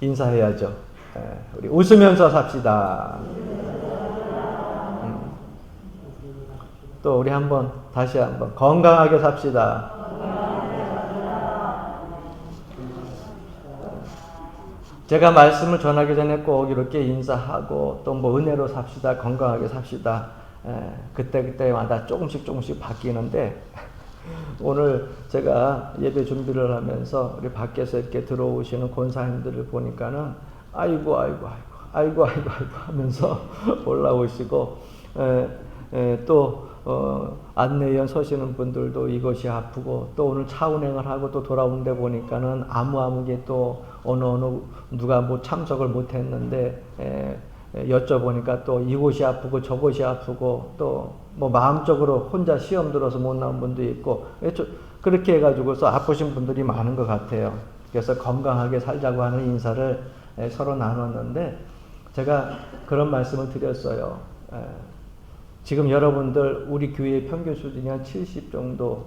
인사해야죠. 우리 웃으면서 삽시다. 또 우리 다시 한번 건강하게 삽시다. 제가 말씀을 전하기 전에 꼭 이렇게 인사하고 또 뭐 은혜로 삽시다, 건강하게 삽시다. 그때마다 조금씩 바뀌는데 오늘 제가 예배 준비를 하면서 우리 밖에서 이렇게 들어오시는 권사님들을 보니까는 아이고 하면서 올라오시고 또 안내연 서시는 분들도 이것이 아프고 또 오늘 차 운행을 하고 또 돌아오는데 보니까는 아무게 또 어느 누가 뭐 참석을 못했는데 여쭤보니까 또 이곳이 아프고 저곳이 아프고 또 뭐 마음적으로 혼자 시험 들어서 못 나온 분도 있고 그렇게 해가지고서 아프신 분들이 많은 것 같아요. 그래서 건강하게 살자고 하는 인사를 서로 나눴는데 제가 그런 말씀을 드렸어요. 지금 여러분들 우리 교회의 평균 수준이 한 70 정도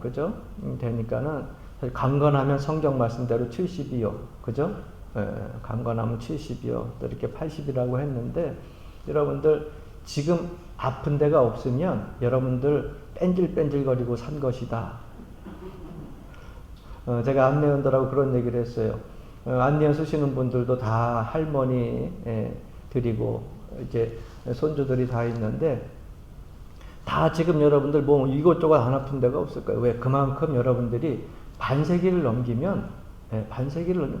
그죠? 되니까는 강건하면 성경 말씀대로 70이요. 그죠? 강건하면 70이요. 또 이렇게 80이라고 했는데 여러분들 지금 아픈 데가 없으면 여러분들 뺀질뺀질거리고 산 것이다. 제가 안내원들하고 그런 얘기를 했어요. 안내원 쓰시는 분들도 다 할머니 드리고 이제 손주들이 다 있는데 다 지금 여러분들 뭐 이것저것 안 아픈 데가 없을 거예요. 왜? 그만큼 여러분들이 반세기를 넘기면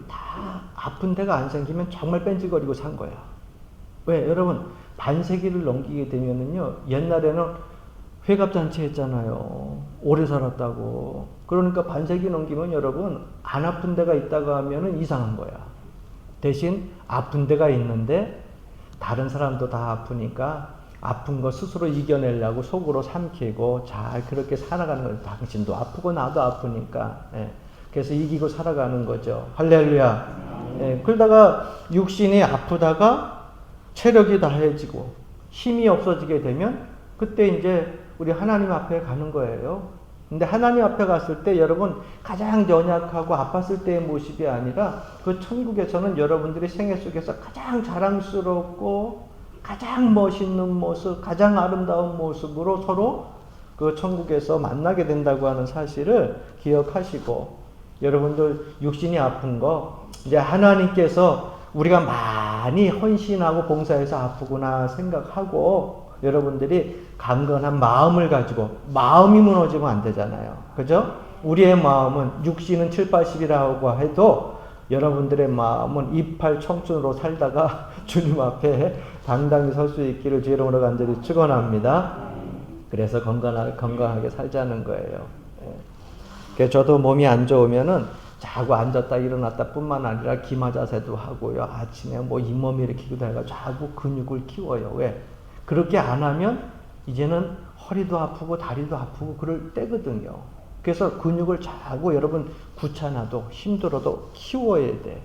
다 아픈 데가 안 생기면 정말 뺀질거리고 산 거야. 왜? 여러분 반세기를 넘기게 되면은요, 옛날에는 회갑잔치 했잖아요. 오래 살았다고. 그러니까 반세기 넘기면 여러분 안 아픈 데가 있다고 하면은 이상한 거야. 대신 아픈 데가 있는데 다른 사람도 다 아프니까 아픈 거 스스로 이겨내려고 속으로 삼키고 잘 그렇게 살아가는 거예요. 당신도 아프고 나도 아프니까. 그래서 이기고 살아가는 거죠. 할렐루야. 그러다가 육신이 아프다가 체력이 다해지고 힘이 없어지게 되면 그때 이제 우리 하나님 앞에 가는 거예요. 근데 하나님 앞에 갔을 때 여러분 가장 연약하고 아팠을 때의 모습이 아니라 그 천국에서는 여러분들이 생애 속에서 가장 자랑스럽고 가장 멋있는 모습, 가장 아름다운 모습으로 서로 그 천국에서 만나게 된다고 하는 사실을 기억하시고 여러분들 육신이 아픈 거 이제 하나님께서 우리가 많이 헌신하고 봉사해서 아프구나 생각하고 여러분들이 강건한 마음을 가지고 마음이 무너지면 안 되잖아요. 그죠? 우리의 마음은 육신은 7, 80이라고 해도 여러분들의 마음은 이팔 청춘으로 살다가 주님 앞에 당당히 설 수 있기를 주 이름으로 간절히 축원합니다. 그래서 건강하게 살자는 거예요. 그래서 저도 몸이 안 좋으면은 자고 앉았다 일어났다 뿐만 아니라 기마 자세도 하고요. 아침에 뭐 잇몸 일으키기도 해가지고 자꾸 근육을 키워요. 왜? 그렇게 안 하면 이제는 허리도 아프고 다리도 아프고 그럴 때거든요. 그래서 근육을 자꾸 여러분 귀찮아도 힘들어도 키워야 돼.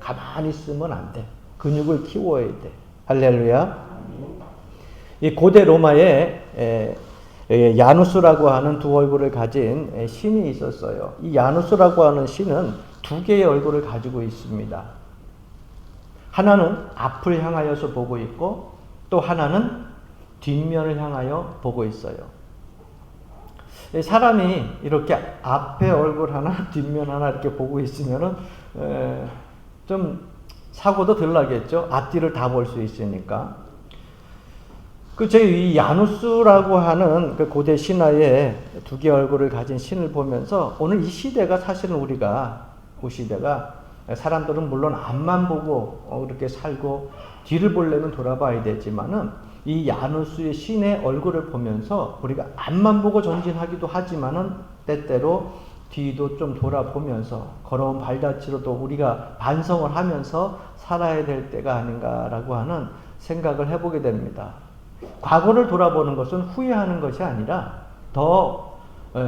가만히 있으면 안 돼. 근육을 키워야 돼. 할렐루야. 이 고대 로마에 야누스라고 하는 두 얼굴을 가진 신이 있었어요. 이 야누스라고 하는 신은 두 개의 얼굴을 가지고 있습니다. 하나는 앞을 향하여서 보고 있고 또 하나는 뒷면을 향하여 보고 있어요. 사람이 이렇게 앞에 얼굴 하나 뒷면 하나 이렇게 보고 있으면은 좀 사고도 덜 나겠죠. 앞뒤를 다 볼 수 있으니까. 이 야누스라고 하는 그 고대 신화의 두 개의 얼굴을 가진 신을 보면서 오늘 이 시대가 사실은 그 시대가 사람들은 물론 앞만 보고 이렇게 살고 뒤를 보려면 돌아봐야 되지만은 이 야누스의 신의 얼굴을 보면서 우리가 앞만 보고 전진하기도 하지만은 때때로 뒤도 좀 돌아보면서 걸어온 발자취로도 우리가 반성을 하면서 살아야 될 때가 아닌가라고 하는 생각을 해보게 됩니다. 과거를 돌아보는 것은 후회하는 것이 아니라 더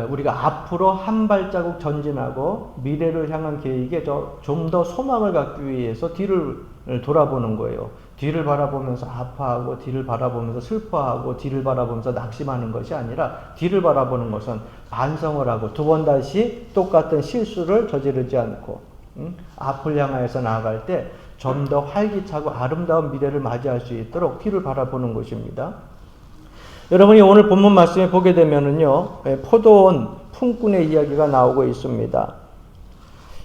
우리가 앞으로 한 발자국 전진하고 미래를 향한 계획에 좀 더 소망을 갖기 위해서 뒤를 돌아보는 거예요. 뒤를 바라보면서 아파하고 뒤를 바라보면서 슬퍼하고 뒤를 바라보면서 낙심하는 것이 아니라 뒤를 바라보는 것은 반성을 하고 두 번 다시 똑같은 실수를 저지르지 않고 앞을 향하여서 나아갈 때 좀 더 활기차고 아름다운 미래를 맞이할 수 있도록 뒤를 바라보는 것입니다. 여러분이 오늘 본문 말씀에 보게 되면은요, 포도원 품꾼의 이야기가 나오고 있습니다.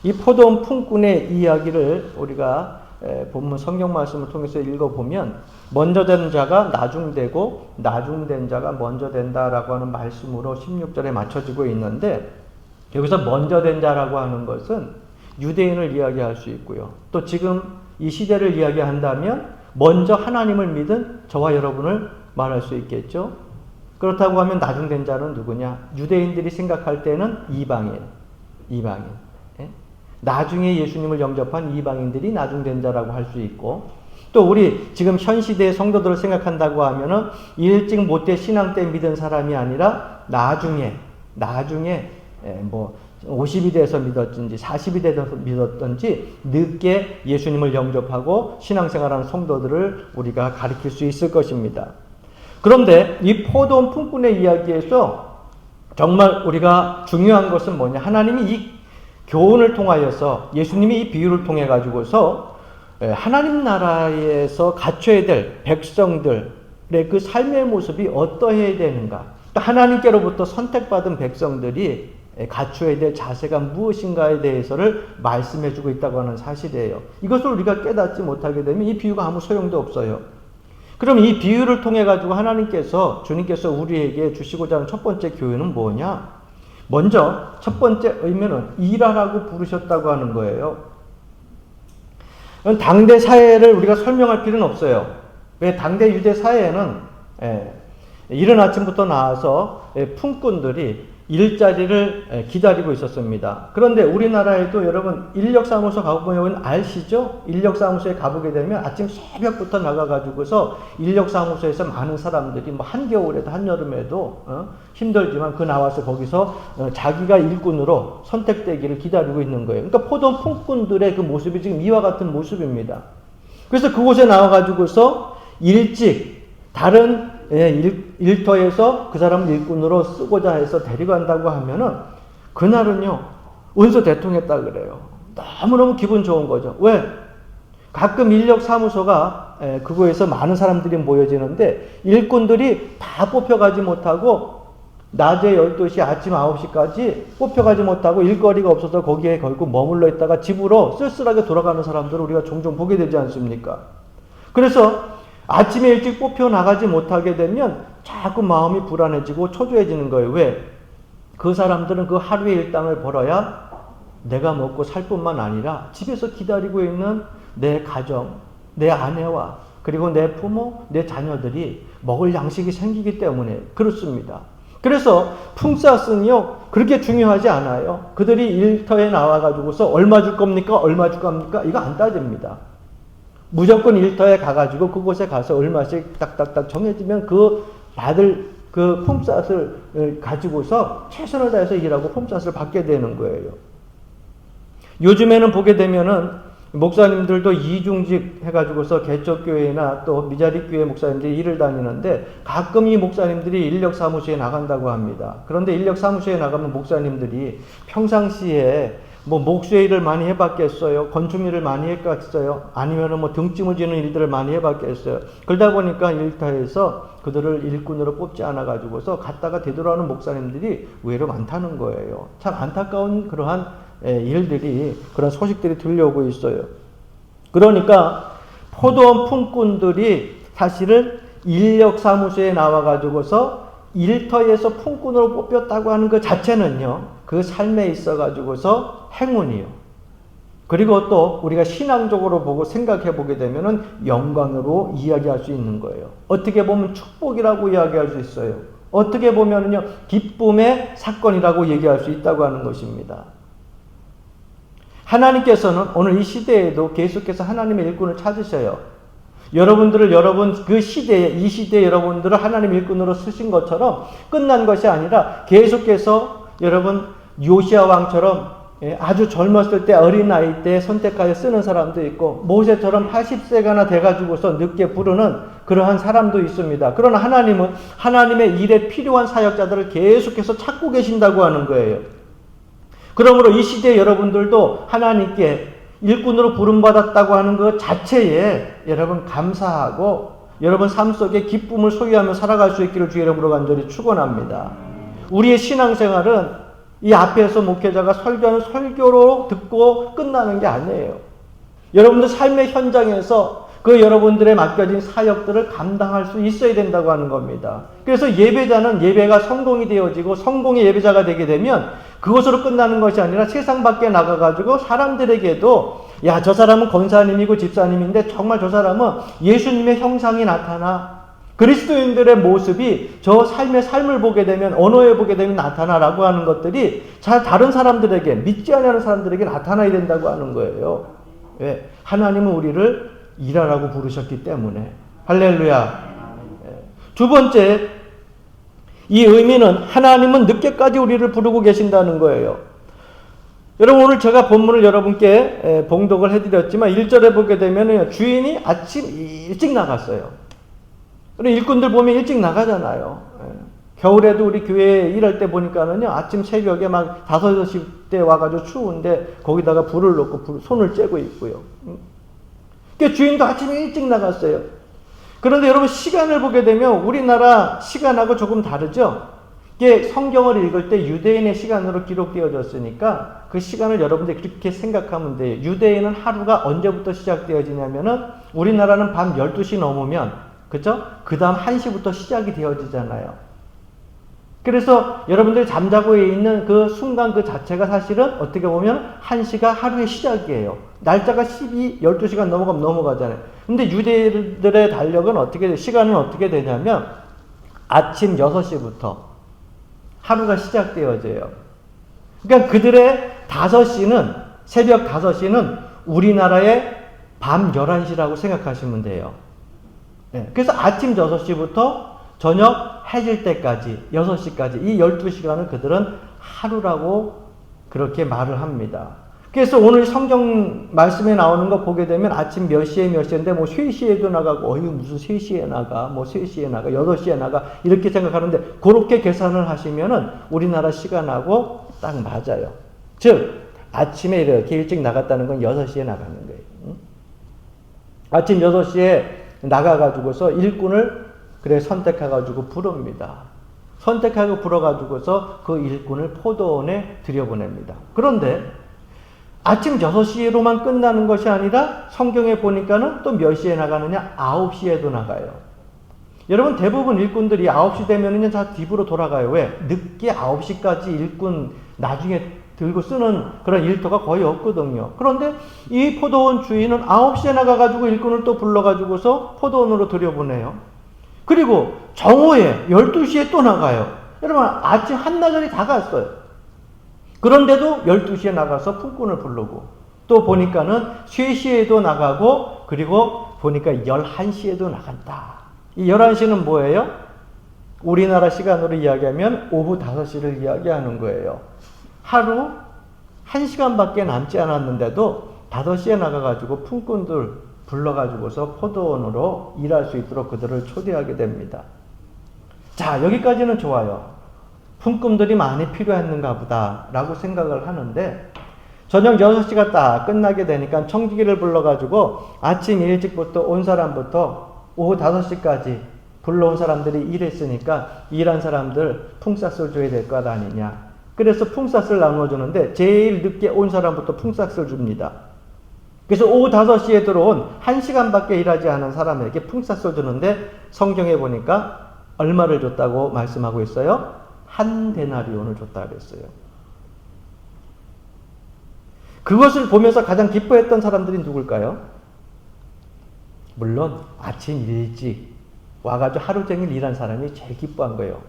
이 포도원 품꾼의 이야기를 우리가 본문 성경 말씀을 통해서 읽어보면 먼저 된 자가 나중되고 나중된 자가 먼저 된다라고 하는 말씀으로 16절에 맞춰지고 있는데, 여기서 먼저 된 자라고 하는 것은 유대인을 이야기할 수 있고요. 또 지금 이 시대를 이야기한다면 먼저 하나님을 믿은 저와 여러분을 말할 수 있겠죠. 그렇다고 하면 나중된 자는 누구냐? 유대인들이 생각할 때는 이방인. 예? 나중에 예수님을 영접한 이방인들이 나중된 자라고 할 수 있고, 또 우리 지금 현 시대의 성도들을 생각한다고 하면은 일찍 못돼 신앙 때 믿은 사람이 아니라 나중에 50이 돼서 믿었든지 40이 돼서 믿었든지 늦게 예수님을 영접하고 신앙생활하는 성도들을 우리가 가리킬 수 있을 것입니다. 그런데 이 포도원 품꾼의 이야기에서 정말 우리가 중요한 것은 뭐냐? 하나님이 이 교훈을 통하여서, 예수님이 이 비유를 통해 가지고서 하나님 나라에서 갖춰야 될 백성들의 그 삶의 모습이 어떠해야 되는가, 또 하나님께로부터 선택받은 백성들이 갖춰야 될 자세가 무엇인가에 대해서를 말씀해 주고 있다고 하는 사실이에요. 이것을 우리가 깨닫지 못하게 되면 이 비유가 아무 소용도 없어요. 그럼 이 비유를 통해 가지고 주님께서 우리에게 주시고자 하는 첫 번째 교훈은 뭐냐? 먼저 첫 번째 의미는 일하라고 부르셨다고 하는 거예요. 당대 사회를 우리가 설명할 필요는 없어요. 왜? 당대 유대 사회에는 이른 아침부터 나와서 품꾼들이 일자리를 기다리고 있었습니다. 그런데 우리나라에도 여러분 인력사무소 가보면 아시죠? 인력사무소에 가보게 되면 아침 새벽부터 나가가지고서 인력사무소에서 많은 사람들이 한겨울에도 한여름에도 힘들지만 나와서 거기서 자기가 일꾼으로 선택되기를 기다리고 있는 거예요. 그러니까 포도원 품꾼들의 그 모습이 지금 이와 같은 모습입니다. 그래서 그곳에 나와가지고서 일찍 다른 일터에서 그 사람을 일꾼으로 쓰고자 해서 데려간다고 하면은 그날은요 은서 대통했다 그래요. 너무너무 기분 좋은 거죠. 왜? 가끔 인력사무소가 그거에서 많은 사람들이 모여지는데 일꾼들이 다 뽑혀가지 못하고 낮에 12시 아침 9시까지 뽑혀가지 못하고 일거리가 없어서 거기에 결국 머물러 있다가 집으로 쓸쓸하게 돌아가는 사람들을 우리가 종종 보게 되지 않습니까? 그래서 아침에 일찍 뽑혀 나가지 못하게 되면 자꾸 마음이 불안해지고 초조해지는 거예요. 왜? 그 사람들은 그 하루의 일당을 벌어야 내가 먹고 살 뿐만 아니라 집에서 기다리고 있는 내 가정, 내 아내와 그리고 내 부모, 내 자녀들이 먹을 양식이 생기기 때문에 그렇습니다. 그래서 품삯은요 그렇게 중요하지 않아요. 그들이 일터에 나와가지고서 얼마 줄 겁니까? 얼마 줄 겁니까? 이거 안 따집니다. 무조건 일터에 가가지고 그곳에 가서 얼마씩 딱딱딱 정해지면 그 받을 그 품삯을 가지고서 최선을 다해서 일하고 품삯을 받게 되는 거예요. 요즘에는 보게 되면은 목사님들도 이중직 해가지고서 개척교회나 또 미자립교회 목사님들이 일을 다니는데 가끔 이 목사님들이 인력사무소에 나간다고 합니다. 그런데 인력사무소에 나가면 목사님들이 평상시에 목수의 일을 많이 해봤겠어요? 건축 일을 많이 했겠어요? 아니면 등짐을 지는 일들을 많이 해봤겠어요? 그러다 보니까 일터에서 그들을 일꾼으로 뽑지 않아가지고서 갔다가 되돌아오는 목사님들이 의외로 많다는 거예요. 참 안타까운 그러한 일들이, 그런 소식들이 들려오고 있어요. 그러니까 포도원 품꾼들이 사실은 인력사무소에 나와가지고서 일터에서 품꾼으로 뽑혔다고 하는 그 자체는요, 그 삶에 있어가지고서 행운이요. 그리고 또 우리가 신앙적으로 보고 생각해 보게 되면은 영광으로 이야기할 수 있는 거예요. 어떻게 보면 축복이라고 이야기할 수 있어요. 어떻게 보면은요, 기쁨의 사건이라고 얘기할 수 있다고 하는 것입니다. 하나님께서는 오늘 이 시대에도 계속해서 하나님의 일꾼을 찾으셔요. 여러분들을 이 시대에 여러분들을 하나님 일꾼으로 쓰신 것처럼 끝난 것이 아니라 계속해서 여러분 요시야 왕처럼 아주 젊었을 때 어린 나이 때 선택하여 쓰는 사람도 있고 모세처럼 80세가나 돼가지고서 늦게 부르는 그러한 사람도 있습니다. 그러나 하나님은 하나님의 일에 필요한 사역자들을 계속해서 찾고 계신다고 하는 거예요. 그러므로 이 시대에 여러분들도 하나님께 일꾼으로 부름받았다고 하는 것 자체에 여러분 감사하고 여러분 삶 속에 기쁨을 소유하며 살아갈 수 있기를 주의 이름으로 간절히 축원합니다. 우리의 신앙생활은 이 앞에서 목회자가 설교하는 설교로 듣고 끝나는 게 아니에요. 여러분들 삶의 현장에서 그 여러분들의 맡겨진 사역들을 감당할 수 있어야 된다고 하는 겁니다. 그래서 예배자는 예배가 성공이 되어지고 성공의 예배자가 되게 되면 그것으로 끝나는 것이 아니라 세상 밖에 나가가지고 사람들에게도 야, 저 사람은 권사님이고 집사님인데 정말 저 사람은 예수님의 형상이 나타나 그리스도인들의 모습이 저 삶을 보게 되면 언어에 보게 되면 나타나라고 하는 것들이 다른 사람들에게 믿지 않는 사람들에게 나타나야 된다고 하는 거예요. 왜? 하나님은 우리를 일하라고 부르셨기 때문에. 할렐루야. 두 번째, 이 의미는 하나님은 늦게까지 우리를 부르고 계신다는 거예요. 여러분 오늘 제가 본문을 여러분께 봉독을 해드렸지만 1절에 보게 되면 주인이 아침 일찍 나갔어요. 우리 일꾼들 보면 일찍 나가잖아요. 겨울에도 우리 교회에 일할 때 보니까는요 아침 새벽에 막 5, 6시 때 와가지고 추운데 거기다가 불을 놓고 손을 쬐고 있고요. 그러니까 주인도 아침에 일찍 나갔어요. 그런데 여러분 시간을 보게 되면 우리나라 시간하고 조금 다르죠? 이게 성경을 읽을 때 유대인의 시간으로 기록되어졌으니까 그 시간을 여러분들이 그렇게 생각하면 돼요. 유대인은 하루가 언제부터 시작되어지냐면은 우리나라는 밤 12시 넘으면 그죠? 그 다음 1시부터 시작이 되어지잖아요. 그래서 여러분들이 잠자고 있는 그 순간 그 자체가 사실은 어떻게 보면 1시가 하루의 시작이에요. 날짜가 12시간 넘어가면 넘어가잖아요. 근데 유대인들의 달력은 시간은 어떻게 되냐면 아침 6시부터 하루가 시작되어져요. 그러니까 그들의 5시는, 새벽 5시는 우리나라의 밤 11시라고 생각하시면 돼요. 네. 그래서 아침 6시부터 저녁 해질 때까지 6시까지 이 12시간을 그들은 하루라고 그렇게 말을 합니다. 그래서 오늘 성경 말씀에 나오는 거 보게 되면 아침 몇 시에 몇 시인데 뭐 3시에도 나가고 무슨 3시에 나가 뭐 3시에 나가 8시에 나가 이렇게 생각하는데 그렇게 계산을 하시면은 우리나라 시간하고 딱 맞아요. 즉 아침에 이렇게 일찍 나갔다는 건 6시에 나가는 거예요. 아침 6시에 나가가지고서 일꾼을 선택해가지고 부릅니다. 선택하고 불어가지고서 그 일꾼을 포도원에 들여보냅니다. 그런데 아침 6시로만 끝나는 것이 아니라 성경에 보니까는 또 몇 시에 나가느냐? 9시에도 나가요. 여러분 대부분 일꾼들이 9시 되면은 다 뒤로 돌아가요. 왜? 늦게 9시까지 일꾼 나중에 들고 쓰는 그런 일터가 거의 없거든요. 그런데 이 포도원 주인은 9시에 나가가지고 일꾼을 또 불러가지고서 포도원으로 들여보내요. 그리고 정오에 12시에 또 나가요. 여러분 아침 한나절이 다 갔어요. 그런데도 12시에 나가서 품꾼을 부르고 또 보니까는 3시에도 나가고 그리고 보니까 11시에도 나간다. 이 11시는 뭐예요? 우리나라 시간으로 이야기하면 오후 5시를 이야기하는 거예요. 하루 1시간밖에 남지 않았는데도 5시에 나가가지고 품꾼들 불러가지고서 포도원으로 일할 수 있도록 그들을 초대하게 됩니다. 자, 여기까지는 좋아요. 품꾼들이 많이 필요했는가 보다 라고 생각을 하는데 저녁 6시가 딱 끝나게 되니까 청지기를 불러가지고 아침 일찍부터 온 사람부터 오후 5시까지 불러온 사람들이 일했으니까 일한 사람들 품삯을 줘야 될 것 아니냐. 그래서 품삯을 나눠주는데 제일 늦게 온 사람부터 품삯을 줍니다. 그래서 오후 5시에 들어온 1시간밖에 일하지 않은 사람에게 품삯을 주는데 성경에 보니까 얼마를 줬다고 말씀하고 있어요? 한 데나리온을 줬다 그랬어요. 그것을 보면서 가장 기뻐했던 사람들이 누굴까요? 물론 아침 일찍 와가지고 하루 종일 일한 사람이 제일 기뻐한 거예요.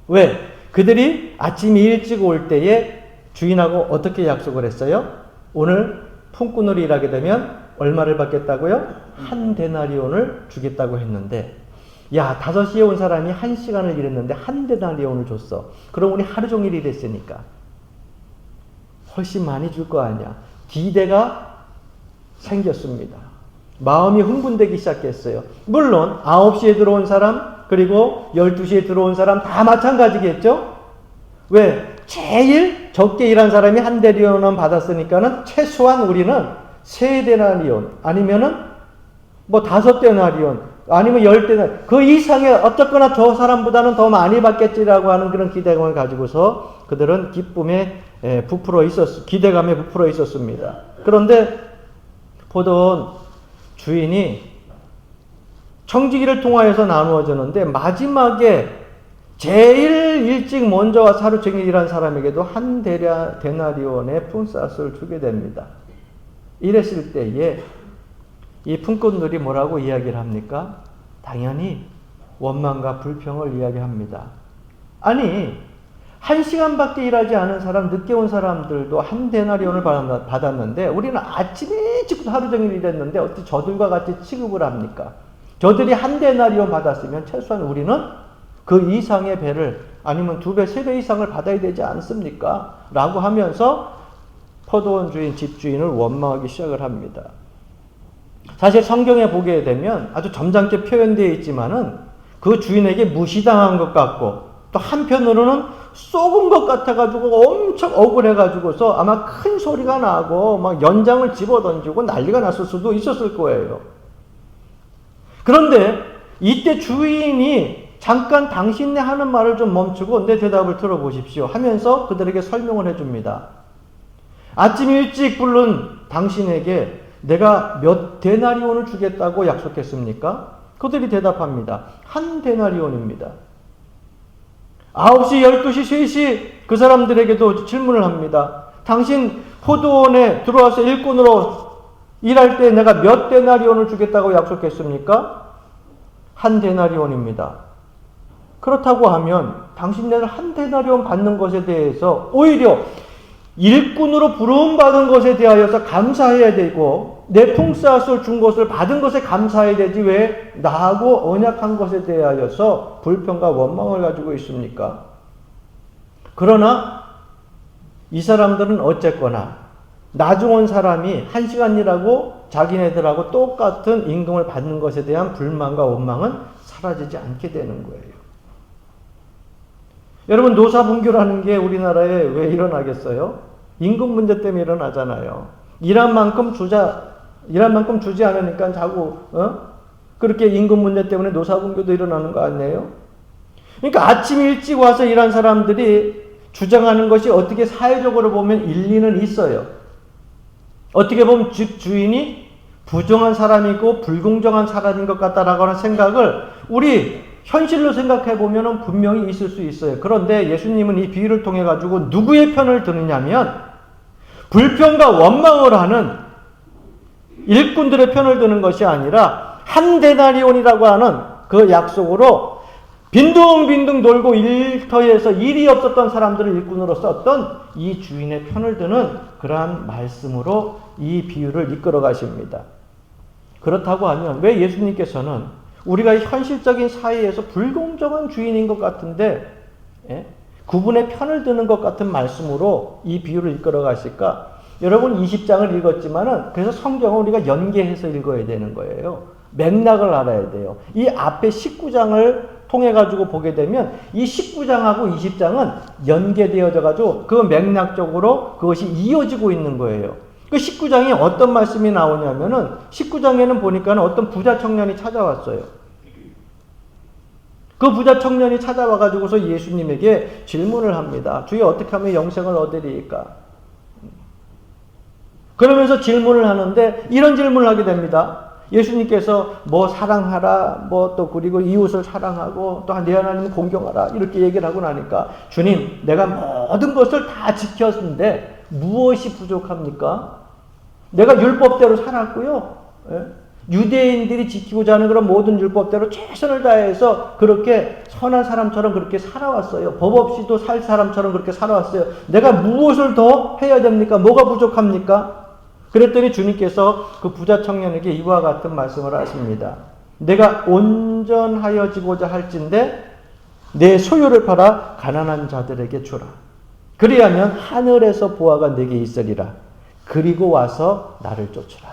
왜? 그들이 아침 일찍 올 때에 주인하고 어떻게 약속을 했어요? 오늘 품꾼으로 일하게 되면 얼마를 받겠다고요? 한 데나리온을 주겠다고 했는데 야, 5시에 온 사람이 1시간을 일했는데 한 데나리온을 줬어. 그럼 우리 하루 종일 일했으니까 훨씬 많이 줄 거 아니야. 기대가 생겼습니다. 마음이 흥분되기 시작했어요. 물론 9시에 들어온 사람 그리고 12시에 들어온 사람 다 마찬가지겠죠? 왜? 제일 적게 일한 사람이 한 데나리온 받았으니까는 최소한 우리는 3데나리온 아니면은 뭐 5데나리온 아니면 10데나리온 그 이상의 어쨌거나 저 사람보다는 더 많이 받겠지라고 하는 그런 기대감을 가지고서 그들은 기쁨에 기대감에 부풀어 있었습니다. 그런데 보던 주인이 청지기를 통하여서 나누어졌는데 마지막에 제일 일찍 먼저 와서 하루 종일 일한 사람에게도 한 데나리온의 품삯을 주게 됩니다. 이랬을 때에 이 품꾼들이 뭐라고 이야기를 합니까? 당연히 원망과 불평을 이야기합니다. 아니 1시간밖에 일하지 않은 사람, 늦게 온 사람들도 한 데나리온을 받았는데 우리는 아침에 일찍부터 하루 종일 일했는데 어떻게 저들과 같이 취급을 합니까? 저들이 한 데나리온 받았으면 최소한 우리는 그 이상의 배를 아니면 2배, 3배 이상을 받아야 되지 않습니까? 라고 하면서 포도원 주인, 집주인을 원망하기 시작을 합니다. 사실 성경에 보게 되면 아주 점잖게 표현되어 있지만은 그 주인에게 무시당한 것 같고 또 한편으로는 쏘은 것 같아가지고 엄청 억울해가지고서 아마 큰 소리가 나고 막 연장을 집어던지고 난리가 났을 수도 있었을 거예요. 그런데 이때 주인이 잠깐 당신네 하는 말을 좀 멈추고 내 대답을 들어보십시오 하면서 그들에게 설명을 해줍니다. 아침 일찍 부른 당신에게 내가 몇 데나리온을 주겠다고 약속했습니까? 그들이 대답합니다. 한 데나리온입니다. 9시, 12시, 3시 그 사람들에게도 질문을 합니다. 당신 포도원에 들어와서 일꾼으로 일할 때 내가 몇 데나리온을 주겠다고 약속했습니까? 한 데나리온입니다. 그렇다고 하면 당신네들 한 데나리온 받는 것에 대해서 오히려 일꾼으로 부름받은 것에 대하여서 감사해야 되고 내 품삯을 준 것을 받은 것에 감사해야 되지 왜 나하고 언약한 것에 대하여서 불평과 원망을 가지고 있습니까? 그러나 이 사람들은 어쨌거나 나중 온 사람이 1시간 일하고 자기네들하고 똑같은 임금을 받는 것에 대한 불만과 원망은 사라지지 않게 되는 거예요. 여러분 노사분규라는 게 우리나라에 왜 일어나겠어요? 임금 문제 때문에 일어나잖아요. 일한 만큼 주지 않으니까 자꾸 그렇게 임금 문제 때문에 노사분규도 일어나는 거 아니에요? 그러니까 아침 일찍 와서 일한 사람들이 주장하는 것이 어떻게 사회적으로 보면 일리는 있어요. 어떻게 보면 주인이 부정한 사람이고 불공정한 사람인 것 같다라고 하는 생각을 우리 현실로 생각해 보면 분명히 있을 수 있어요. 그런데 예수님은 이 비유를 통해 가지고 누구의 편을 드느냐면 불평과 원망을 하는 일꾼들의 편을 드는 것이 아니라 한 데나리온이라고 하는 그 약속으로 빈둥빈둥 돌고 일터에서 일이 없었던 사람들을 일꾼으로 썼던 이 주인의 편을 드는 그러한 말씀으로 이 비유를 이끌어 가십니다. 그렇다고 하면 왜 예수님께서는 우리가 현실적인 사회에서 불공정한 주인인 것 같은데 그분의 편을 드는 것 같은 말씀으로 이 비유를 이끌어 가실까? 여러분 20장을 읽었지만은 그래서 성경을 우리가 연계해서 읽어야 되는 거예요. 맥락을 알아야 돼요. 이 앞에 19장을 통해 가지고 보게 되면 이 19장하고 20장은 연계되어져 가지고 그 맥락적으로 그것이 이어지고 있는 거예요. 그 19장에 어떤 말씀이 나오냐면은 19장에는 보니까 어떤 부자 청년이 찾아왔어요. 그 부자 청년이 찾아와 가지고서 예수님에게 질문을 합니다. 주여 어떻게 하면 영생을 얻으리까? 그러면서 질문을 하는데 이런 질문을 하게 됩니다. 예수님께서 뭐 사랑하라, 뭐 또 그리고 이웃을 사랑하고 또 내 하나님을 공경하라 이렇게 얘기를 하고 나니까 주님 내가 모든 것을 다 지켰는데 무엇이 부족합니까? 내가 율법대로 살았고요. 유대인들이 지키고자 하는 그런 모든 율법대로 최선을 다해서 그렇게 선한 사람처럼 그렇게 살아왔어요. 법 없이도 살 사람처럼 그렇게 살아왔어요. 내가 무엇을 더 해야 됩니까? 뭐가 부족합니까? 그랬더니 주님께서 그 부자 청년에게 이와 같은 말씀을 하십니다. 내가 온전하여지고자 할진대 내 소유를 팔아 가난한 자들에게 주라. 그리하면 하늘에서 보화가 내게 있으리라. 그리고 와서 나를 쫓으라.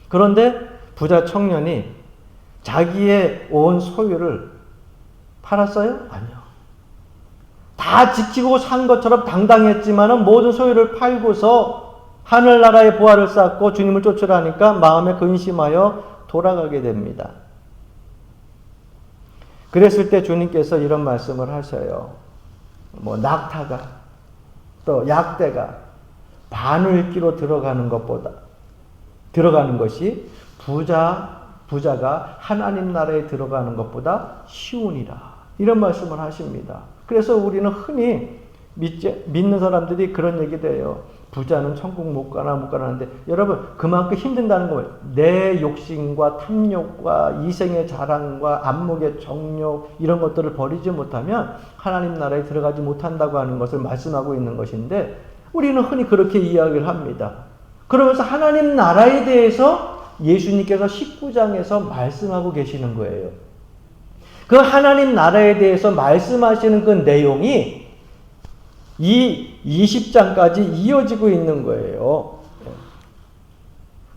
그런데 부자 청년이 자기의 온 소유를 팔았어요? 아니요. 다 지키고 산 것처럼 당당했지만은 모든 소유를 팔고서 하늘나라의 보화를 쌓고 주님을 쫓으라니까 마음에 근심하여 돌아가게 됩니다. 그랬을 때 주님께서 이런 말씀을 하셔요. 낙타가 또 약대가 바늘기로 들어가는 것이 부자가 하나님 나라에 들어가는 것보다 쉬우니라. 이런 말씀을 하십니다. 그래서 우리는 흔히 믿는 사람들이 그런 얘기도 해요. 부자는 천국 못 가는데 여러분 그만큼 힘든다는 거예요. 내 욕심과 탐욕과 이생의 자랑과 안목의 정욕 이런 것들을 버리지 못하면 하나님 나라에 들어가지 못한다고 하는 것을 말씀하고 있는 것인데 우리는 흔히 그렇게 이야기를 합니다. 그러면서 하나님 나라에 대해서 예수님께서 19장에서 말씀하고 계시는 거예요. 그 하나님 나라에 대해서 말씀하시는 그 내용이 이 20장까지 이어지고 있는 거예요.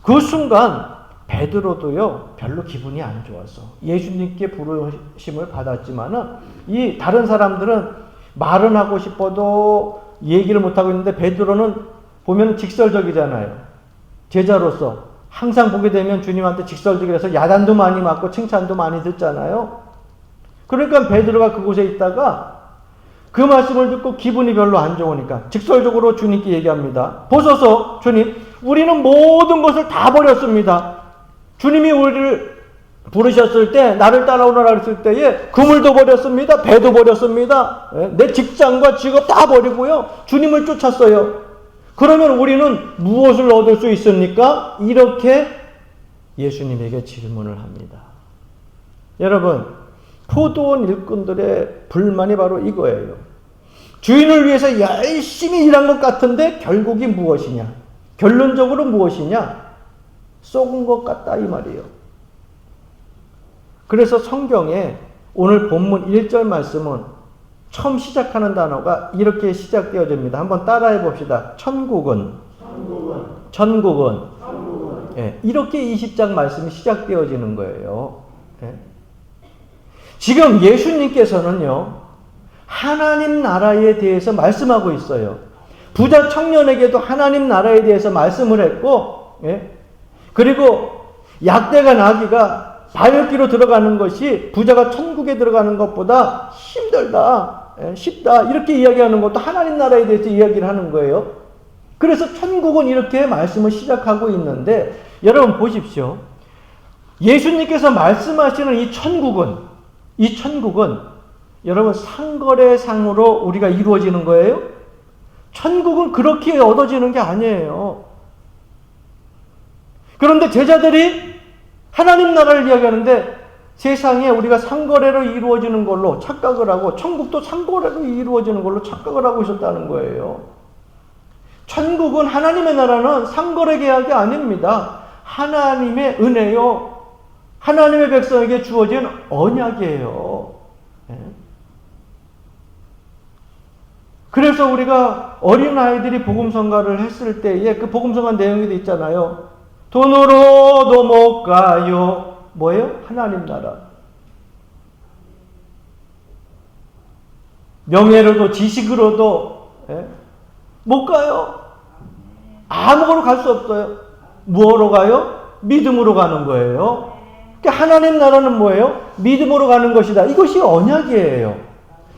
그 순간 베드로도요 별로 기분이 안 좋았어. 예수님께 부르심을 받았지만은 이 다른 사람들은 말은 하고 싶어도 얘기를 못 하고 있는데 베드로는 보면 직설적이잖아요. 제자로서 항상 보게 되면 주님한테 직설적이라서 야단도 많이 맞고 칭찬도 많이 듣잖아요. 그러니까 베드로가 그곳에 있다가 그 말씀을 듣고 기분이 별로 안 좋으니까 직설적으로 주님께 얘기합니다. 보소서 주님, 우리는 모든 것을 다 버렸습니다. 주님이 우리를 부르셨을 때 나를 따라오너라 했을 때에 그물도 버렸습니다. 배도 버렸습니다. 내 직장과 직업 다 버리고요. 주님을 쫓았어요. 그러면 우리는 무엇을 얻을 수 있습니까? 이렇게 예수님에게 질문을 합니다. 여러분, 포도원 일꾼들의 불만이 바로 이거예요. 주인을 위해서 열심히 일한 것 같은데 결국이 무엇이냐? 결론적으로 무엇이냐? 썩은 것 같다 이 말이에요. 그래서 성경에 오늘 본문 1절 말씀은 처음 시작하는 단어가 이렇게 시작되어집니다. 한번 따라해 봅시다. 천국은. 예, 이렇게 20장 말씀이 시작되어지는 거예요. 예. 지금 예수님께서는요, 하나님 나라에 대해서 말씀하고 있어요. 부자 청년에게도 하나님 나라에 대해서 말씀을 했고, 예? 그리고 약대가 나귀가 바늘기로 들어가는 것이 부자가 천국에 들어가는 것보다 힘들다, 예? 쉽다, 이렇게 이야기하는 것도 하나님 나라에 대해서 이야기를 하는 거예요. 그래서 천국은 이렇게 말씀을 시작하고 있는데, 여러분 보십시오. 예수님께서 말씀하시는 이 천국은 여러분 상거래상으로 우리가 이루어지는 거예요? 천국은 그렇게 얻어지는 게 아니에요. 그런데 제자들이 하나님 나라를 이야기하는데 세상에 우리가 상거래로 이루어지는 걸로 착각을 하고 천국도 상거래로 이루어지는 걸로 착각을 하고 있었다는 거예요. 천국은 하나님의 나라는 상거래 계약이 아닙니다. 하나님의 은혜요. 하나님의 백성에게 주어진 언약이에요. 그래서 우리가 어린아이들이 복음성가를 했을 때에 그 복음성가 내용이 있잖아요. 돈으로도 못 가요. 뭐예요? 하나님 나라. 명예로도 지식으로도 못 가요. 아무거나 갈 수 없어요. 무엇으로 가요? 믿음으로 가는 거예요. 그러니까 하나님 나라는 뭐예요? 믿음으로 가는 것이다. 이것이 언약이에요.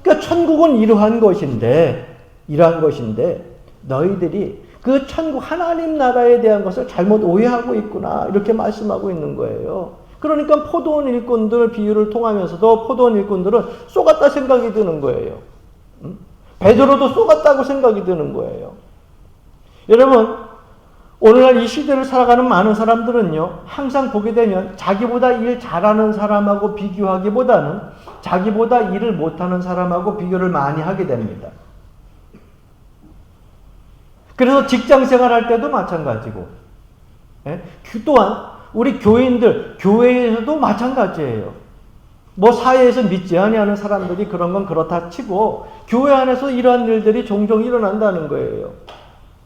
그러니까 천국은 이러한 것인데 너희들이 그 천국 하나님 나라에 대한 것을 잘못 오해하고 있구나. 이렇게 말씀하고 있는 거예요. 그러니까 포도원 일꾼들 비유를 통하면서도 포도원 일꾼들은 쏘갔다 생각이 드는 거예요. 베드로도 쏘갔다고 생각이 드는 거예요. 여러분, 오늘날 이 시대를 살아가는 많은 사람들은요, 항상 보게 되면 자기보다 일 잘하는 사람하고 비교하기보다는 자기보다 일을 못하는 사람하고 비교를 많이 하게 됩니다. 그래서 직장 생활할 때도 마찬가지고, 또한 우리 교인들, 교회에서도 마찬가지예요. 뭐 사회에서 믿지 아니하는 사람들이 그런 건 그렇다 치고 교회 안에서 이러한 일들이 종종 일어난다는 거예요.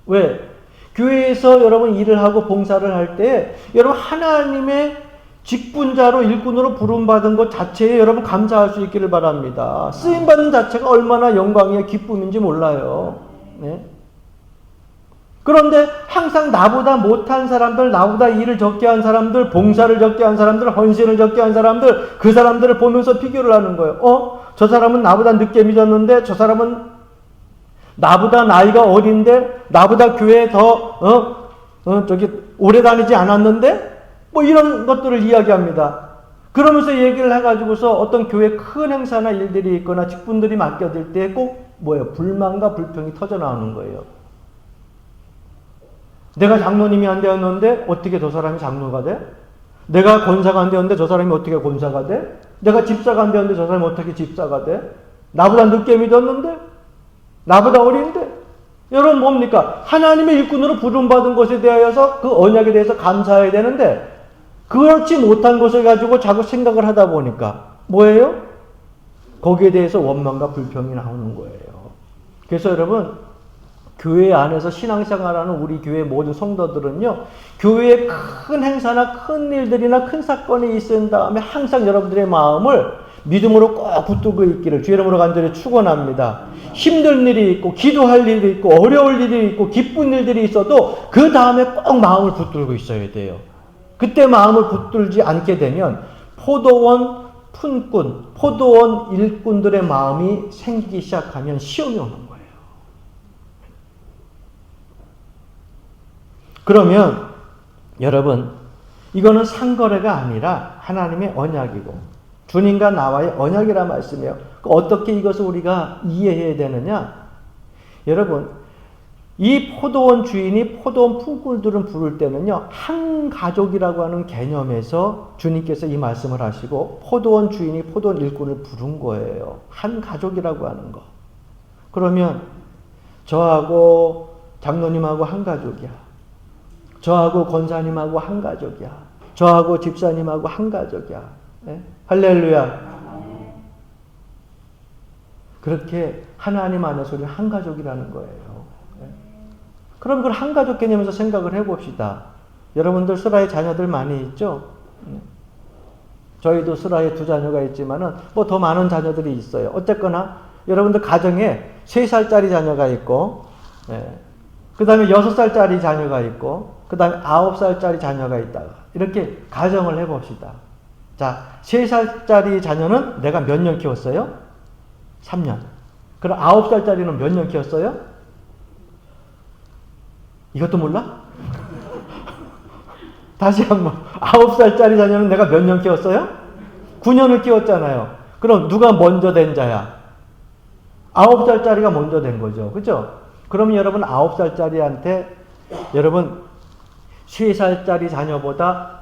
왜? 교회에서 여러분 일을 하고 봉사를 할 때 여러분 하나님의 직분자로 일꾼으로 부름받은 것 자체에 여러분 감사할 수 있기를 바랍니다. 쓰임받는 자체가 얼마나 영광이야 기쁨인지 몰라요. 네? 그런데 항상 나보다 못한 사람들, 나보다 일을 적게 한 사람들, 봉사를 적게 한 사람들, 헌신을 적게 한 사람들, 그 사람들을 보면서 비교를 하는 거예요. 저 사람은 나보다 늦게 믿었는데, 저 사람은 나보다 나이가 어린데, 나보다 교회에 더 오래 다니지 않았는데, 뭐 이런 것들을 이야기합니다. 그러면서 얘기를 해가지고서 어떤 교회 큰 행사나 일들이 있거나 직분들이 맡겨질 때 꼭 불만과 불평이 터져 나오는 거예요. 내가 장로님이 안 되었는데 어떻게 저 사람이 장로가 돼? 내가 권사가 안 되었는데 저 사람이 어떻게 권사가 돼? 내가 집사가 안 되었는데 저 사람이 어떻게 집사가 돼? 나보다 늦게 믿었는데? 나보다 어린데? 여러분 뭡니까? 하나님의 일꾼으로 부름받은 것에 대하여서 그 언약에 대해서 감사해야 되는데 그렇지 못한 것을 가지고 자꾸 생각을 하다 보니까 뭐예요? 거기에 대해서 원망과 불평이 나오는 거예요. 그래서 여러분 교회 안에서 신앙생활하는 우리 교회 모든 성도들은요, 교회에 큰 행사나 큰 일들이나 큰 사건이 있은 다음에 항상 여러분들의 마음을 믿음으로 꼭 붙들고 있기를 주의 이름으로 간절히 축원합니다. 힘든 일이 있고 기도할 일이 있고 어려울 일이 있고 기쁜 일들이 있어도 그 다음에 꼭 마음을 붙들고 있어야 돼요. 그때 마음을 붙들지 않게 되면 포도원 품꾼, 포도원 일꾼들의 마음이 생기기 시작하면 시험이 오는 거예요. 그러면 여러분 이거는 상거래가 아니라 하나님의 언약이고 주님과 나와의 언약이라 말씀이에요. 어떻게 이것을 우리가 이해해야 되느냐? 여러분 이 포도원 주인이 포도원 품꾼들을 부를 때는요, 한 가족이라고 하는 개념에서 주님께서 이 말씀을 하시고 포도원 주인이 포도원 일꾼을 부른 거예요. 한 가족이라고 하는 거. 그러면 저하고 장로님하고 한 가족이야. 저하고 권사님하고 한 가족이야. 저하고 집사님하고 한 가족이야. 네? 할렐루야. 그렇게 하나님 안에서 우리 한 가족이라는 거예요. 네? 그럼 그걸 한 가족 개념에서 생각을 해봅시다. 여러분들 슬라의 자녀들 많이 있죠? 네? 저희도 슬라에 2자녀가 있지만은 뭐 더 많은 자녀들이 있어요. 어쨌거나 여러분들 가정에 3살짜리 자녀가 있고, 네. 그 다음에 6살짜리 자녀가 있고, 그 다음에 9살짜리 자녀가 있다가 이렇게 가정을 해봅시다. 자, 3살짜리 자녀는 내가 몇 년 키웠어요? 3년. 그럼 9살짜리는 몇 년 키웠어요? 이것도 몰라? 다시 한번. 9살짜리 자녀는 내가 몇 년 키웠어요? 9년을 키웠잖아요. 그럼 누가 먼저 된 자야? 9살짜리가 먼저 된 거죠. 그죠? 그럼 여러분 9살짜리한테 여러분 3살짜리 자녀보다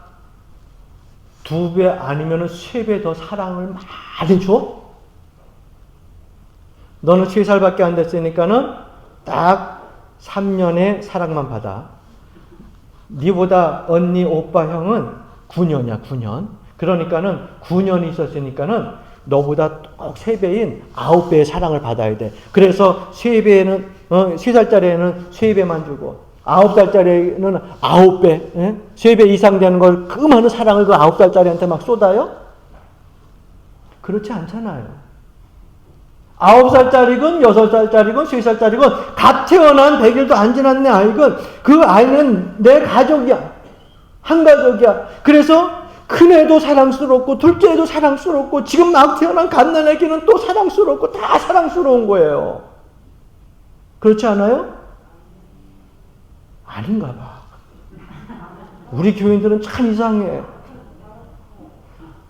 2배 아니면 3배 더 사랑을 많이 줘? 너는 3살밖에 안 됐으니까는 딱 3년의 사랑만 받아. 니보다 언니, 오빠, 형은 9년이야, 9년. 그러니까는 9년이 있었으니까는 너보다 꼭 3배인 9배의 사랑을 받아야 돼. 그래서 3배는, 3살짜리에는 3배만 주고, 9살짜리는 9배, 3배 이상 되는 걸 그 많은 사랑을 그 9살짜리한테 막 쏟아요? 그렇지 않잖아요. 9살짜리건 6살짜리건 3살짜리건 갓 태어난 100일도 안 지난 내 아이건 그 아이는 내 가족이야. 한 가족이야. 그래서 큰애도 사랑스럽고 둘째도 사랑스럽고 지금 막 태어난 갓난애기는 또 사랑스럽고 다 사랑스러운 거예요. 그렇지 않아요? 아닌가 봐. 우리 교인들은 참 이상해.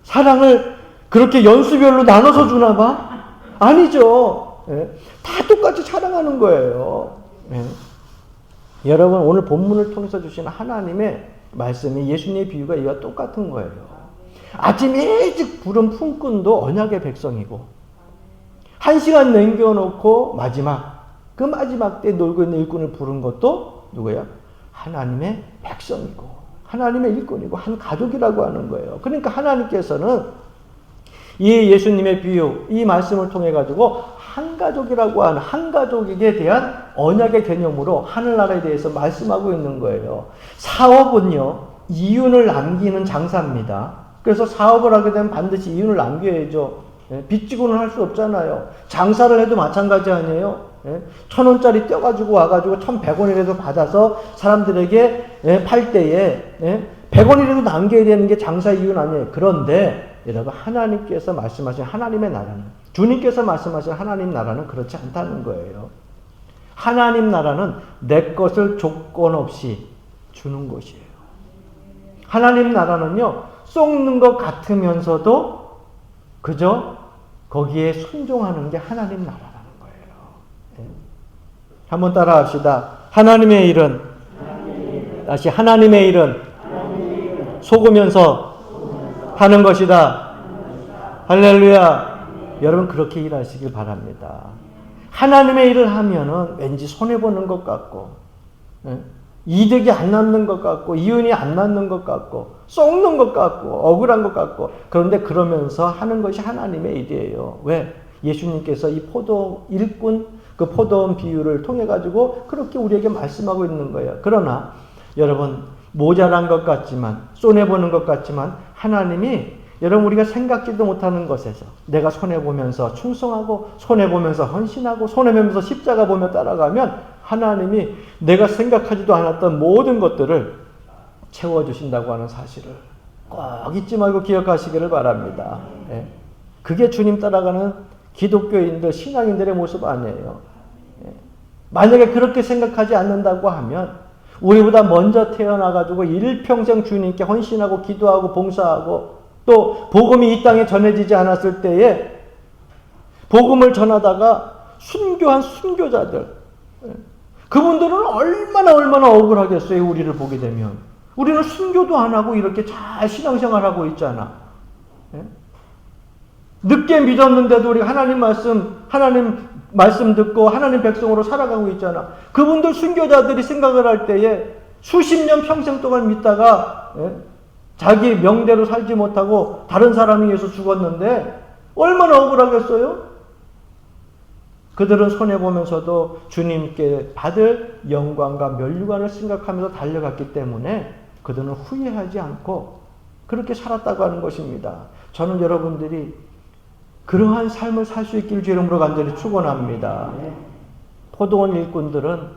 사랑을 그렇게 연수별로 나눠서 주나 봐? 아니죠. 예. 다 똑같이 사랑하는 거예요. 예. 여러분 오늘 본문을 통해서 주시는 하나님의 말씀이 예수님의 비유가 이와 똑같은 거예요. 아침 일찍 부른 품꾼도 언약의 백성이고 1시간 남겨놓고 그 마지막 때 놀고 있는 일꾼을 부른 것도 누구야? 하나님의 백성이고 하나님의 일꾼이고 한 가족이라고 하는 거예요. 그러니까 하나님께서는 이 예수님의 비유, 이 말씀을 통해 가지고 한 가족이라고 하는 한 가족에게 대한 언약의 개념으로 하늘나라에 대해서 말씀하고 있는 거예요. 사업은요, 이윤을 남기는 장사입니다. 그래서 사업을 하게 되면 반드시 이윤을 남겨야죠. 예? 빚지고는 할 수 없잖아요. 장사를 해도 마찬가지 아니에요. 예? 1,000원짜리 떼가지고 와가지고 1,100원이라도 받아서 사람들에게 예? 팔 때에 예? 100원이라도 남겨야 되는 게 장사 이윤 아니에요. 그런데 여러분 하나님께서 말씀하신 하나님의 나라는, 주님께서 말씀하신 하나님 나라는 그렇지 않다는 거예요. 하나님 나라는 내 것을 조건 없이 주는 것이에요. 하나님 나라는요, 썩는 것 같으면서도 그저 거기에 순종하는 게 하나님 나라라는 거예요. 네. 한번 따라 합시다. 하나님의 일은, 다시 하나님의 일은 속으면서 하는 것이다. 할렐루야. 여러분 그렇게 일하시길 바랍니다. 하나님의 일을 하면은 왠지 손해보는 것 같고, 네? 이득이 안 남는 것 같고, 이윤이 안 남는 것 같고, 썩는 것 같고, 억울한 것 같고, 그런데 그러면서 하는 것이 하나님의 일이에요. 왜? 예수님께서 이 일꾼, 그 포도원 비유를 통해가지고 그렇게 우리에게 말씀하고 있는 거예요. 그러나, 여러분, 모자란 것 같지만, 손해보는 것 같지만, 하나님이 여러분 우리가 생각지도 못하는 것에서 내가 손해보면서 충성하고, 손해보면서 헌신하고, 손해보면서 십자가 보며 따라가면 하나님이 내가 생각하지도 않았던 모든 것들을 채워주신다고 하는 사실을 꼭 잊지 말고 기억하시기를 바랍니다. 예. 그게 주님 따라가는 기독교인들, 신앙인들의 모습 아니에요. 예. 만약에 그렇게 생각하지 않는다고 하면 우리보다 먼저 태어나가지고 일평생 주님께 헌신하고 기도하고 봉사하고 또 복음이 이 땅에 전해지지 않았을 때에 복음을 전하다가 순교한 순교자들, 그분들은 얼마나 억울하겠어요. 우리를 보게 되면. 우리는 순교도 안 하고 이렇게 잘 신앙생활하고 있잖아. 늦게 믿었는데도 우리 하나님 말씀 듣고 하나님 백성으로 살아가고 있잖아. 그분들 순교자들이 생각을 할 때에 수십 년 평생 동안 믿다가 자기 명대로 살지 못하고 다른 사람에 의해서 죽었는데 얼마나 억울하겠어요? 그들은 손해보면서도 주님께 받을 영광과 면류관을 생각하면서 달려갔기 때문에 그들은 후회하지 않고 그렇게 살았다고 하는 것입니다. 저는 여러분들이 그러한 삶을 살 수 있기를 주 이름으로 간절히 축원합니다. 포도원 일꾼들은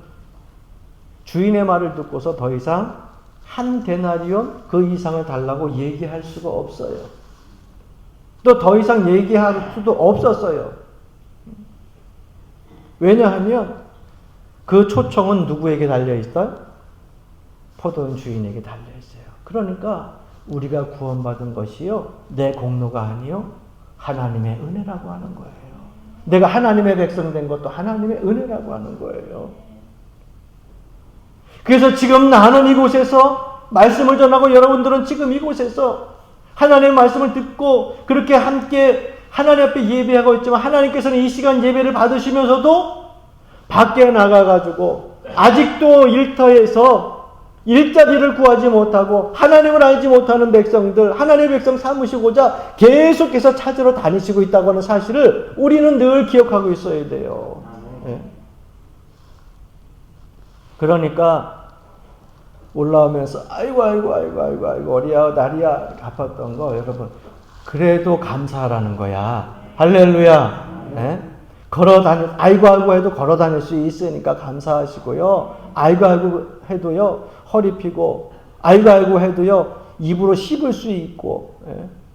주인의 말을 듣고서 더 이상 한 데나리온 그 이상을 달라고 얘기할 수가 없어요. 또 더 이상 얘기할 수도 없었어요. 왜냐하면 그 초청은 누구에게 달려있어요? 포도원 주인에게 달려있어요. 그러니까 우리가 구원받은 것이요, 내 공로가 아니요, 하나님의 은혜라고 하는 거예요. 내가 하나님의 백성 된 것도 하나님의 은혜라고 하는 거예요. 그래서 지금 나는 이곳에서 말씀을 전하고 여러분들은 지금 이곳에서 하나님의 말씀을 듣고 그렇게 함께 하나님 앞에 예배하고 있지만 하나님께서는 이 시간 예배를 받으시면서도 밖에 나가가지고 아직도 일터에서 일자리를 구하지 못하고 하나님을 알지 못하는 백성들, 하나님의 백성 삼으시고자 계속해서 찾으러 다니시고 있다고 하는 사실을 우리는 늘 기억하고 있어야 돼요. 네. 그러니까 올라오면서 아이고 어리야 날이야 아팠던 거 여러분 그래도 감사하라는 거야. 할렐루야. 네? 아이고 해도 걸어 다닐 수 있으니까 감사하시고요. 아이고 해도요 허리 피고 아이고 해도요 입으로 씹을 수 있고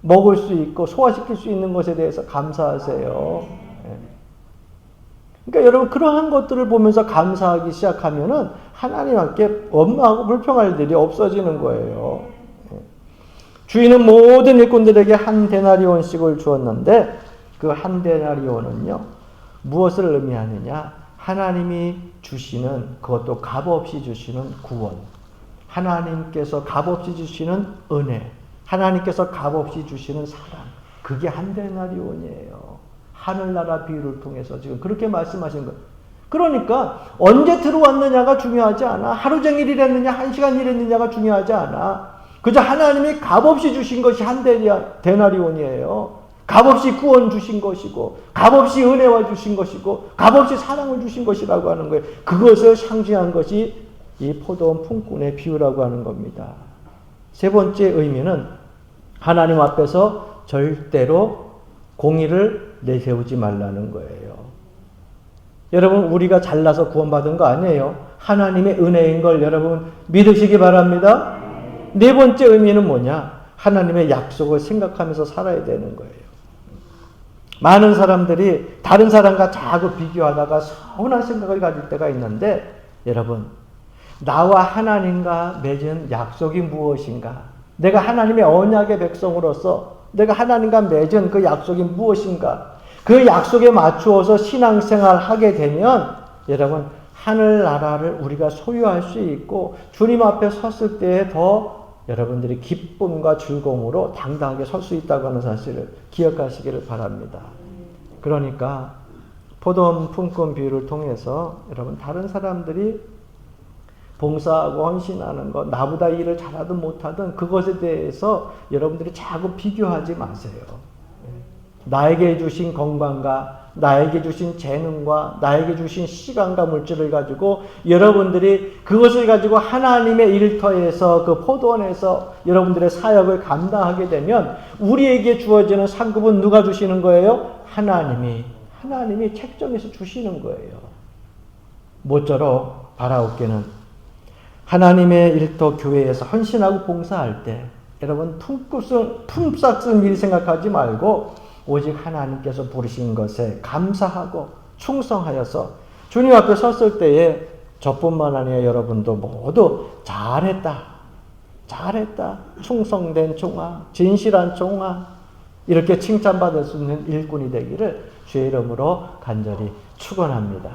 먹을 수 있고 소화시킬 수 있는 것에 대해서 감사하세요. 그러니까 여러분 그러한 것들을 보면서 감사하기 시작하면은 하나님께 원망하고 불평할 일이 없어지는 거예요. 주인은 모든 일꾼들에게 한 데나리온씩을 주었는데 그 한 데나리온은요 무엇을 의미하느냐? 하나님이 주시는 그것도 값없이 주시는 구원, 하나님께서 값없이 주시는 은혜, 하나님께서 값없이 주시는 사랑, 그게 한 데나리온이에요. 하늘나라 비유를 통해서 지금 그렇게 말씀하신 거예요. 그러니까 언제 들어왔느냐가 중요하지 않아. 하루 종일 일했느냐, 한 시간 일했느냐가 중요하지 않아. 그저 하나님이 값없이 주신 것이 한 데나리온이에요. 값없이 구원 주신 것이고, 값없이 은혜와 주신 것이고, 값없이 사랑을 주신 것이라고 하는 거예요. 그것을 상징한 것이 이 포도원 품꾼의 비유라고 하는 겁니다. 세 번째 의미는 하나님 앞에서 절대로 공의를 내세우지 말라는 거예요. 여러분, 우리가 잘나서 구원받은 거 아니에요. 하나님의 은혜인 걸 여러분 믿으시기 바랍니다. 네 번째 의미는 뭐냐? 하나님의 약속을 생각하면서 살아야 되는 거예요. 많은 사람들이 다른 사람과 자꾸 비교하다가 서운한 생각을 가질 때가 있는데, 여러분, 나와 하나님과 맺은 약속이 무엇인가? 내가 하나님의 언약의 백성으로서 내가 하나님과 맺은 그 약속이 무엇인가? 그 약속에 맞추어서 신앙생활 하게 되면 여러분, 하늘나라를 우리가 소유할 수 있고 주님 앞에 섰을 때에 더 여러분들이 기쁨과 즐거움으로 당당하게 설 수 있다고 하는 사실을 기억하시기를 바랍니다. 그러니까 포도원 품꾼 비유를 통해서 여러분, 다른 사람들이 봉사하고 헌신하는 것, 나보다 일을 잘하든 못하든 그것에 대해서 여러분들이 자꾸 비교하지 마세요. 나에게 주신 건강과 나에게 주신 재능과 나에게 주신 시간과 물질을 가지고 여러분들이 그것을 가지고 하나님의 일터에서 그 포도원에서 여러분들의 사역을 감당하게 되면 우리에게 주어지는 상급은 누가 주시는 거예요? 하나님이 책정해서 주시는 거예요. 모쪼록 바라옵기는 하나님의 일터 교회에서 헌신하고 봉사할 때 여러분 품삯 쓴 일 생각하지 말고 오직 하나님께서 부르신 것에 감사하고 충성하여서 주님 앞에 섰을 때에 저뿐만 아니라 여러분도 모두 잘했다, 충성된 종아, 진실한 종아, 이렇게 칭찬받을 수 있는 일꾼이 되기를 주의 이름으로 간절히 축원합니다.